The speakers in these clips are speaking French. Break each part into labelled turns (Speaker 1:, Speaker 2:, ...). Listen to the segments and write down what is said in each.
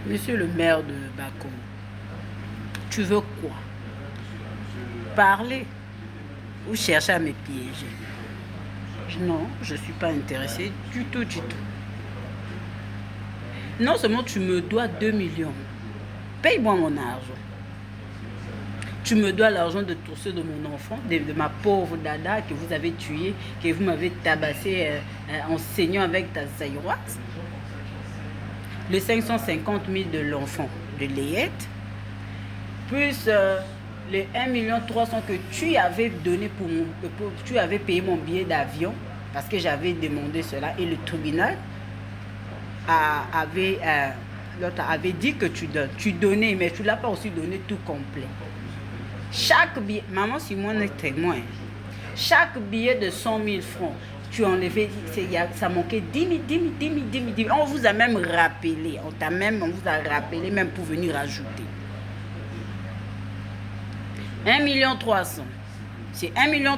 Speaker 1: Monsieur le maire de Bakou, tu veux quoi? Parler ou chercher à me piéger? Non, je ne suis pas intéressée du tout, du tout. Non seulement tu me dois 2 millions, paye-moi mon argent. Tu me dois l'argent de trousseau de mon enfant, de ma pauvre dada que vous avez tuée, que vous m'avez tabassé en saignant avec ta sailloise. Les 550 000 de l'enfant de Léette, plus les 1,3 million que tu avais donné tu avais payé mon billet d'avion parce que j'avais demandé cela et le tribunal avait dit que tu donnes. Tu donnais, mais tu ne l'as pas aussi donné tout complet. Chaque billet, maman Simone est témoin, chaque billet de 100 000 francs, tu as enlevé, ça manquait 10 000, 10 000, 10 000, 10 000, 10 000. On vous a même rappelé, on vous a rappelé même pour venir ajouter. 1,3 million. C'est 1,3 million,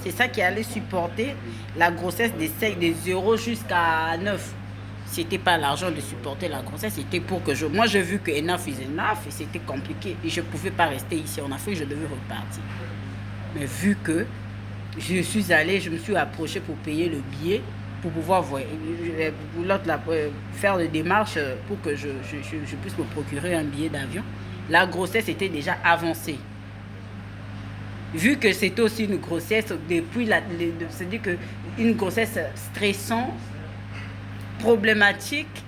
Speaker 1: c'est ça qui allait supporter la grossesse des 0 jusqu'à 9. C'était pas l'argent de supporter la grossesse, c'était pour que moi j'ai vu que enough is enough et c'était compliqué et je pouvais pas rester ici en Afrique, je devais repartir. Mais vu que je suis allée, je me suis approchée pour payer le billet, pour pouvoir faire les démarches pour que je puisse me procurer un billet d'avion. La grossesse était déjà avancée. Vu que c'était aussi une grossesse depuis c'est-à-dire que une grossesse stressante, problématique,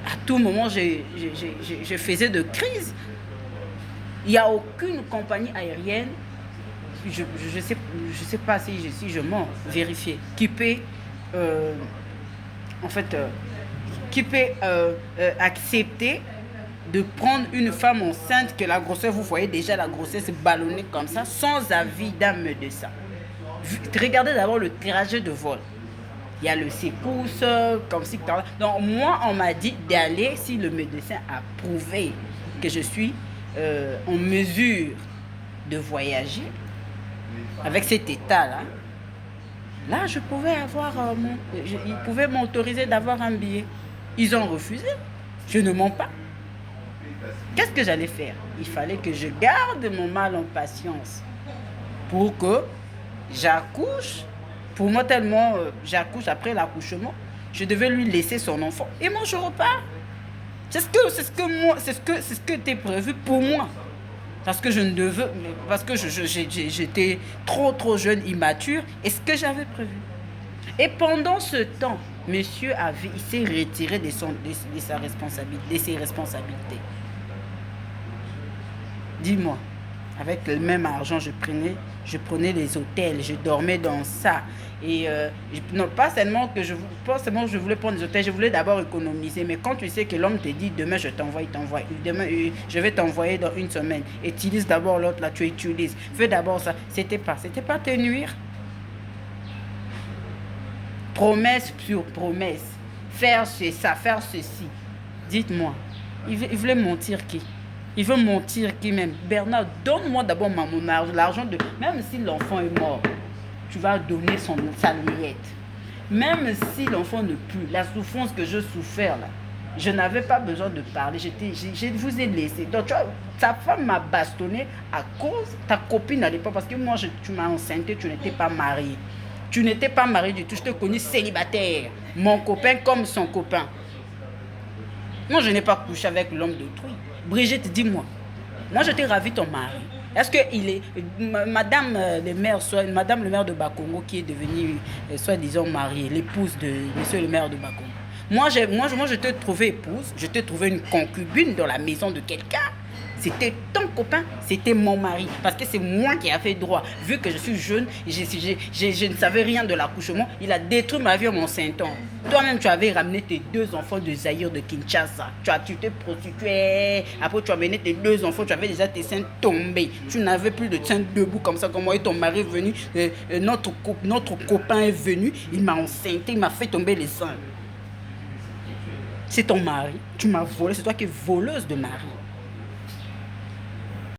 Speaker 1: à tout moment je faisais de crise. Il n'y a aucune compagnie aérienne, je sais pas si je mens, vérifier, qui peut accepter de prendre une femme enceinte que la grossesse, vous voyez déjà la grossesse ballonnée comme ça, sans avis d'un médecin. Regardez d'abord le trajet de vol. Il y a le secousse, comme si... Donc moi, on m'a dit d'aller, si le médecin a prouvé que je suis en mesure de voyager, avec cet état-là, là, je pouvais avoir... ils pouvaient m'autoriser d'avoir un billet. Ils ont refusé. Je ne mens pas. Qu'est-ce que j'allais faire? Il fallait que je garde mon mal en patience pour que j'accouche. Pour moi, tellement j'accouche après l'accouchement, je devais lui laisser son enfant. Et moi, je repars. C'est ce que était prévu pour moi. Parce que j'étais trop jeune, immature. Et ce que j'avais prévu. Et pendant ce temps, monsieur il s'est retiré de ses responsabilités. Dis-moi, avec le même argent, je prenais les hôtels, je dormais dans ça. Et non, pas seulement que je voulais prendre des hôtels, je voulais d'abord économiser. Mais quand tu sais que l'homme te dit demain je t'envoie, il t'envoie. Demain je vais t'envoyer dans une semaine. Utilise d'abord l'autre, là tu utilises. Fais d'abord ça. C'était pas te nuire. Promesse sur promesse. Faire ça, faire ceci. Dites-moi, il voulait mentir qui? Il veut mentir qui même? Bernard, donne-moi d'abord mon argent, l'argent de... Même si l'enfant est mort, tu vas donner sa miette. Même si l'enfant ne pue, la souffrance que je souffrais là, je n'avais pas besoin de parler. Je vous ai laissé. Donc, tu vois, ta femme m'a bastonné à cause, ta copine n'allait pas, parce que moi, tu m'as enceinté, tu n'étais pas mariée. Tu n'étais pas mariée du tout, je te connais célibataire. Mon copain comme son copain. Moi, je n'ai pas couché avec l'homme d'autrui. Brigitte, dis-moi. Moi, je t'ai ravi ton mari. Est-ce qu'il est... Madame le maire de Bakongo qui est devenue, soi-disant, mariée, l'épouse de monsieur le maire de Bakongo. Moi, je t'ai trouvé épouse, je t'ai trouvé une concubine dans la maison de quelqu'un. C'était ton copain, c'était mon mari. Parce que c'est moi qui ai fait droit. Vu que je suis jeune, je ne savais rien de l'accouchement. Il a détruit ma vie en m'enceintant. Toi-même, tu avais ramené tes 2 enfants de Zaïre, de Kinshasa. Tu t'es prostitué. Après, tu as mené tes 2 enfants. Tu avais déjà tes seins tombés. Tu n'avais plus de seins debout comme ça. Comme moi et ton mari est venu. Notre copain est venu. Il m'a enceinté. Il m'a fait tomber les seins. C'est ton mari. Tu m'as volé. C'est toi qui es voleuse de mari.